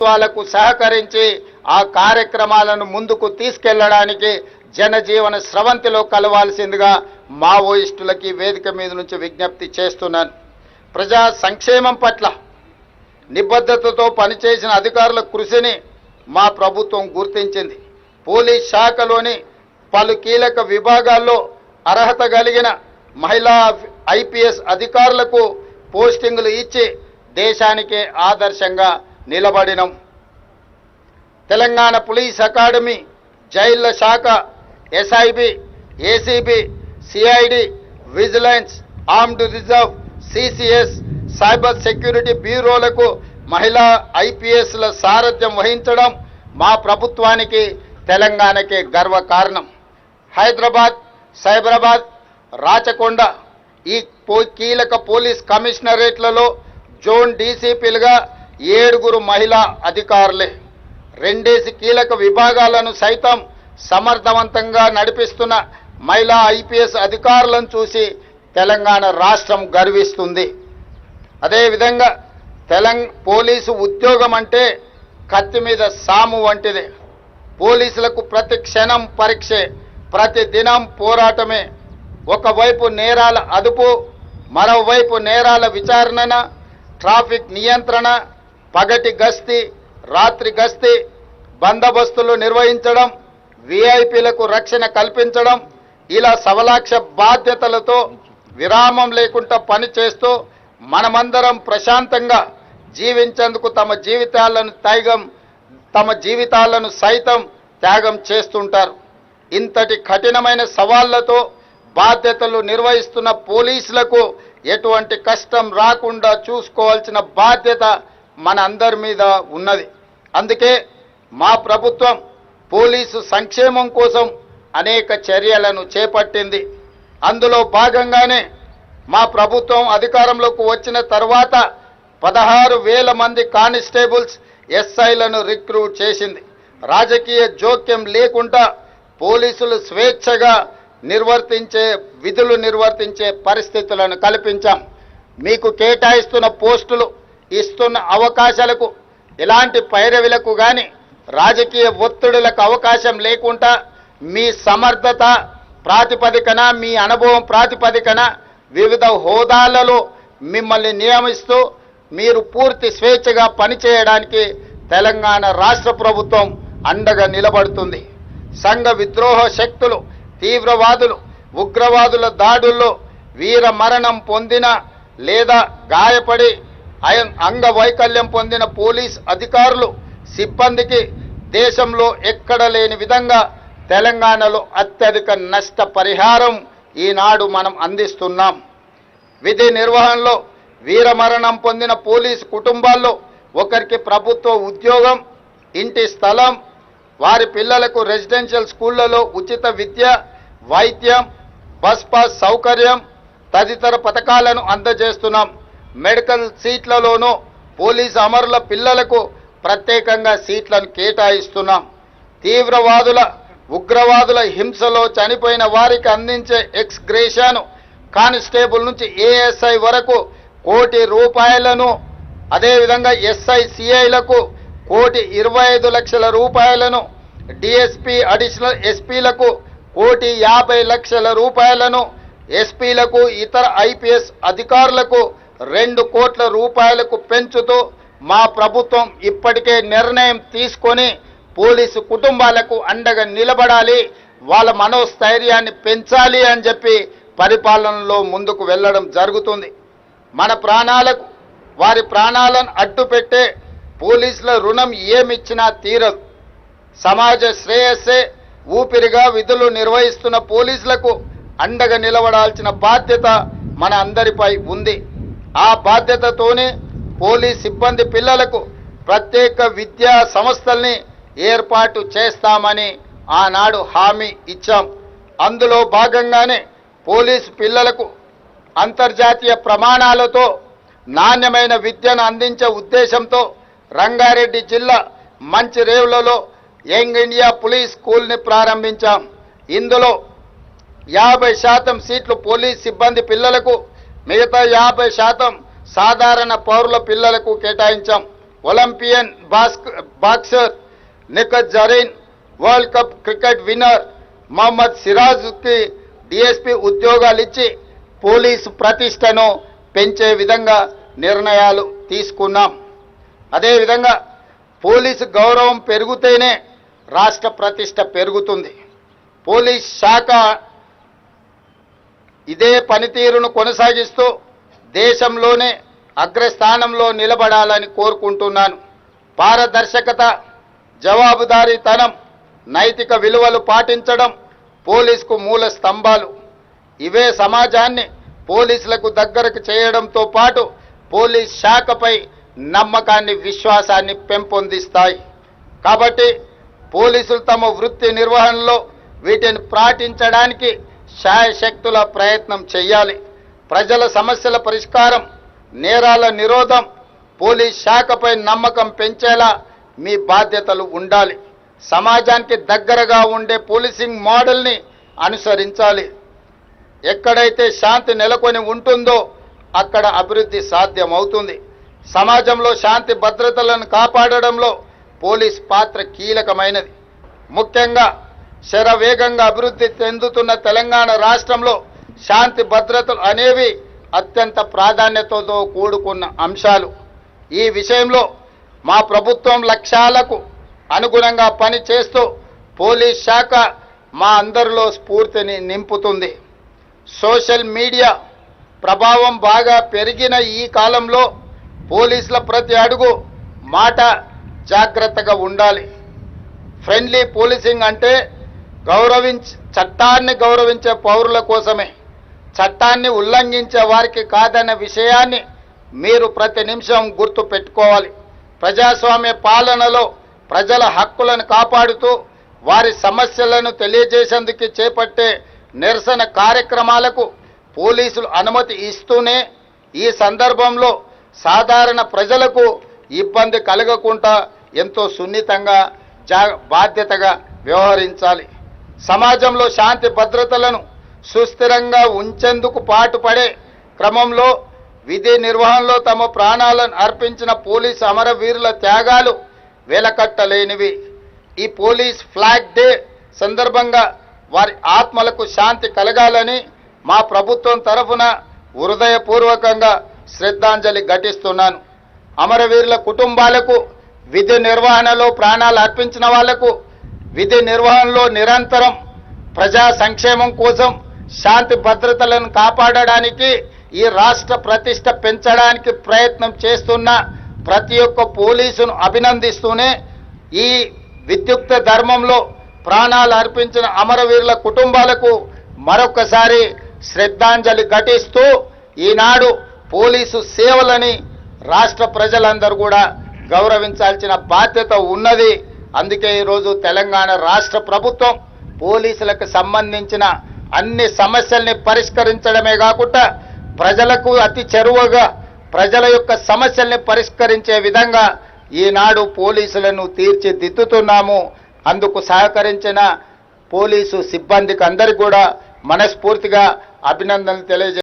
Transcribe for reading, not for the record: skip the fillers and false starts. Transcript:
వాళ్ళకు సహకరించి ఆ కార్యక్రమాలను ముందుకు తీసుకెళ్లడానికి జనజీవన స్రవంతిలో కలవాల్సిందిగా మావోయిస్టులకి వేదిక మీద నుంచి విజ్ఞప్తి చేస్తున్నాను. ప్రజా సంక్షేమం పట్ల నిబద్ధతతో పనిచేసిన అధికారుల కృషిని మా ప్రభుత్వం గుర్తించింది. పోలీస్ శాఖలోని పలు కీలక విభాగాల్లో అర్హత కలిగిన మహిళా ఐపీఎస్ అధికారులకు పోస్టింగులు ఇచ్చి దేశానికే ఆదర్శంగా నిలబడినం. తెలంగాణ పోలీస్ అకాడమీ, జైళ్ల శాఖ, SIB, ACB, CID, vigilance, armed reserve, CCS, cyber security బ్యూరోలకు మహిళా ఐపీఎస్ల సారథ్యం వహించడం మా ప్రభుత్వానికి, తెలంగాణకే గర్వకారణం. హైదరాబాద్, సైబరాబాద్, రాచకొండ ఈ కీలక పోలీస్ కమిషనరేట్లలో జోన్ డీసీపీలుగా 7 మహిళా అధికారులే. 2 కీలక విభాగాలను సైతం సమర్థవంతంగా నడిపిస్తున్న మహిళా ఐపీఎస్ అధికారులను చూసి తెలంగాణ రాష్ట్రం గర్విస్తుంది. అదేవిధంగా పోలీసు ఉద్యోగం అంటే కత్తి మీద సాము వంటిదే. పోలీసులకు ప్రతి క్షణం పరీక్షే, ప్రతి దినం పోరాటమే. ఒకవైపు నేరాల అదుపు, మరోవైపు నేరాల విచారణ, ట్రాఫిక్ నియంత్రణ, పగటి గస్తీ, రాత్రి గస్తీ, బందోబస్తులు నిర్వహించడం, విఐపీలకు రక్షణ కల్పించడం, ఇలా సవలాక్ష బాధ్యతలతో విరామం లేకుండా పనిచేస్తూ మనమందరం ప్రశాంతంగా జీవించేందుకు తమ జీవితాలను సైతం త్యాగం చేస్తుంటారు. ఇంతటి కఠినమైన సవాళ్లతో బాధ్యతలు నిర్వహిస్తున్న పోలీసులకు ఎటువంటి కష్టం రాకుండా చూసుకోవాల్సిన బాధ్యత మన అందరి మీద ఉన్నది. అందుకే మా ప్రభుత్వం పోలీసు సంక్షేమం కోసం అనేక చర్యలను చేపట్టింది. అందులో భాగంగానే మా ప్రభుత్వం అధికారంలోకి వచ్చిన తర్వాత 16,000 మంది కానిస్టేబుల్స్, ఎస్ఐలను రిక్రూట్ చేసింది. రాజకీయ జోక్యం లేకుండా పోలీసులు స్వేచ్ఛగా విధులు నిర్వర్తించే పరిస్థితులను కల్పించాం. మీకు కేటాయిస్తున్న పోస్టులు, ఇస్తున్న అవకాశాలకు ఎలాంటి పైరవిలకు కానీ రాజకీయ ఒత్తిడులకు అవకాశం లేకుండా మీ సమర్థత ప్రాతిపదికన, మీ అనుభవం ప్రాతిపదికన వివిధ హోదాలలో మిమ్మల్ని నియమిస్తూ మీరు పూర్తి స్వేచ్ఛగా పనిచేయడానికి తెలంగాణ రాష్ట్ర ప్రభుత్వం అండగా నిలబడుతుంది. సంఘ విద్రోహ శక్తులు, తీవ్రవాదులు, ఉగ్రవాదుల దాడుల్లో వీర మరణం పొందిన లేదా గాయపడి అంగవైకల్యం పొందిన పోలీస్ అధికారులు, సిబ్బందికి దేశంలో ఎక్కడ లేని విధంగా తెలంగాణలో అత్యధిక నష్ట పరిహారం ఈనాడు మనం అందిస్తున్నాం. విధి నిర్వహణలో వీరమరణం పొందిన పోలీసు కుటుంబాల్లో ఒకరికి ప్రభుత్వ ఉద్యోగం, ఇంటి స్థలం, వారి పిల్లలకు రెసిడెన్షియల్ స్కూళ్లలో ఉచిత విద్య, వైద్యం, బస్ పాస్ సౌకర్యం తదితర పథకాలను అందజేస్తున్నాం. మెడికల్ సీట్లలోనూ పోలీసు అమరుల పిల్లలకు ప్రత్యేకంగా సీట్లను కేటాయిస్తున్నాం. తీవ్రవాదుల, ఉగ్రవాదుల హింసలో చనిపోయిన వారికి అందించే ఎక్స్ గ్రేషియాను కానిస్టేబుల్ నుంచి ఏఎస్ఐ వరకు 1 కోటి రూపాయలను, అదేవిధంగా ఎస్ఐ సిఐలకు 1,25,00,000 రూపాయలను, డిఎస్పీ అడిషనల్ ఎస్పీలకు 1,50,00,000 రూపాయలను, ఎస్పీలకు, ఇతర ఐపీఎస్ అధికారులకు 2 కోట్ల రూపాయలకు పెంచుతూ మా ప్రభుత్వం ఇప్పటికే నిర్ణయం తీసుకొని పోలీసు కుటుంబాలకు అండగా నిలబడాలి, వాళ్ళ మనోస్థైర్యాన్ని పెంచాలి అని చెప్పి పరిపాలనలో ముందుకు వెళ్ళడం జరుగుతుంది. మన ప్రాణాలకు, వారి ప్రాణాలను అడ్డుపెట్టే పోలీసుల రుణం ఏమిచ్చినా తీరదు. సమాజ శ్రేయస్సే ఊపిరిగా విధులు నిర్వహిస్తున్న పోలీసులకు అండగా నిలబడాల్సిన బాధ్యత మన అందరిపై ఉంది. ఆ బాధ్యతతోనే పోలీస్ సిబ్బంది పిల్లలకు ప్రత్యేక విద్యా సంస్థల్ని ఏర్పాటు చేస్తామని ఆనాడు హామీ ఇచ్చాం. అందులో భాగంగానే పోలీసు పిల్లలకు అంతర్జాతీయ ప్రమాణాలతో నాణ్యమైన విద్యను అందించే ఉద్దేశంతో రంగారెడ్డి జిల్లా మంచిరేవులలో యంగ్ ఇండియా పోలీస్ స్కూల్ని ప్రారంభించాం. ఇందులో 50% సీట్లు పోలీస్ సిబ్బంది పిల్లలకు, మిగతా 50% సాధారణ పౌరుల పిల్లలకు కేటాయించాం. Olympian boxer Nikhat Zareen, world cup cricket winner Mohammed సిరాజ్కి డిఎస్పీ ఉద్యోగాలు ఇచ్చి పోలీసు ప్రతిష్టను పెంచే విధంగా నిర్ణయాలు తీసుకున్నాం. అదేవిధంగా పోలీసు గౌరవం పెరిగితేనే రాష్ట్ర ప్రతిష్ట పెరుగుతుంది. పోలీస్ శాఖ ఇదే పనితీరును కొనసాగిస్తూ దేశంలోనే అగ్రస్థానంలో నిలబడాలని కోరుకుంటున్నాను. పారదర్శకత, జవాబుదారీతనం, నైతిక విలువలు పాటించడం పోలీసుకు మూల స్తంభాలు. ఇవే సమాజాన్ని పోలీసులకు దగ్గరకు చేయడంతో పాటు పోలీస్ శాఖపై నమ్మకాన్ని, విశ్వాసాన్ని పెంపొందిస్తాయి. కాబట్టి పోలీసులు తమ వృత్తి నిర్వహణలో వీటిని పాటించడానికి శాయశక్తుల ప్రయత్నం చేయాలి. ప్రజల సమస్యల పరిష్కారం, నేరాల నిరోధం, పోలీస్ శాఖపై నమ్మకం పెంచేలా మీ బాధ్యతలు ఉండాలి. సమాజానికి దగ్గరగా ఉండే పోలీసింగ్ మోడల్ని అనుసరించాలి. ఎక్కడైతే శాంతి నెలకొని ఉంటుందో అక్కడ అభివృద్ధి సాధ్యమవుతుంది. సమాజంలో శాంతి భద్రతలను కాపాడడంలో పోలీస్ పాత్ర కీలకమైనది. ముఖ్యంగా శరవేగంగా అభివృద్ధి చెందుతున్న తెలంగాణ రాష్ట్రంలో శాంతి భద్రతలు అనేవి అత్యంత ప్రాధాన్యతతో కూడుకున్న అంశాలు. ఈ విషయంలో మా ప్రభుత్వం లక్ష్యాలకు అనుగుణంగా పనిచేస్తూ పోలీస్ శాఖ మా అందరిలో స్ఫూర్తిని నింపుతుంది. సోషల్ మీడియా ప్రభావం బాగా పెరిగిన ఈ కాలంలో పోలీసుల ప్రతి అడుగు, మాట జాగ్రత్తగా ఉండాలి. ఫ్రెండ్లీ పోలీసింగ్ అంటే చట్టాన్ని గౌరవించే పౌరుల కోసమే, చట్టాన్ని ఉల్లంఘించే వారికి కాదన్న విషయాన్ని మీరు ప్రతి నిమిషం గుర్తు పెట్టుకోవాలి. ప్రజాస్వామ్య పాలనలో ప్రజల హక్కులను కాపాడుతూ వారి సమస్యలను తెలియజేసేందుకు చేపట్టే నిరసన కార్యక్రమాలకు పోలీసులు అనుమతి ఇస్తూనే ఈ సందర్భంలో సాధారణ ప్రజలకు ఇబ్బంది కలగకుండా ఎంతో సున్నితంగా బాధ్యతగా వ్యవహరించాలి. సమాజంలో శాంతి భద్రతలను సుస్థిరంగా ఉంచేందుకు పాటుపడే క్రమంలో విధి నిర్వహణలో తమ ప్రాణాలను అర్పించిన పోలీసు అమరవీరుల త్యాగాలు వెలకట్టలేనివి. ఈ పోలీస్ ఫ్లాగ్ డే సందర్భంగా వారి ఆత్మలకు శాంతి కలగాలని మా ప్రభుత్వం తరఫున హృదయపూర్వకంగా శ్రద్ధాంజలి ఘటిస్తున్నాను. అమరవీరుల కుటుంబాలకు, విధి నిర్వహణలో ప్రాణాలు అర్పించిన వాళ్లకు, విధి నిర్వహణలో నిరంతరం ప్రజా సంక్షేమం కోసం శాంతి భద్రతలను కాపాడడానికి, ఈ రాష్ట్ర ప్రతిష్ట పెంచడానికి ప్రయత్నం చేస్తున్న ప్రతి ఒక్క పోలీసును అభినందిస్తూనే ఈ విద్యుక్త ధర్మంలో ప్రాణాలు అర్పించిన అమరవీరుల కుటుంబాలకు మరొకసారి శ్రద్ధాంజలి ఘటిస్తూ ఈనాడు పోలీసు సేవలని రాష్ట్ర ప్రజలందరూ కూడా గౌరవించాల్సిన బాధ్యత ఉన్నది. అందుకే ఈరోజు తెలంగాణ రాష్ట్ర ప్రభుత్వం పోలీసులకు సంబంధించిన అన్ని సమస్యల్ని పరిష్కరించడమే కాకుండా ప్రజలకు అతి చేరువగా ప్రజల యొక్క సమస్యల్ని పరిష్కరించే విధంగా ఈనాడు పోలీసులను తీర్చిదిద్దుతున్నాము. అందుకు సహకరించిన పోలీసు సిబ్బందికి అందరికీ కూడా మనస్ఫూర్తిగా అభినందనలు తెలియజేస్తున్నాను.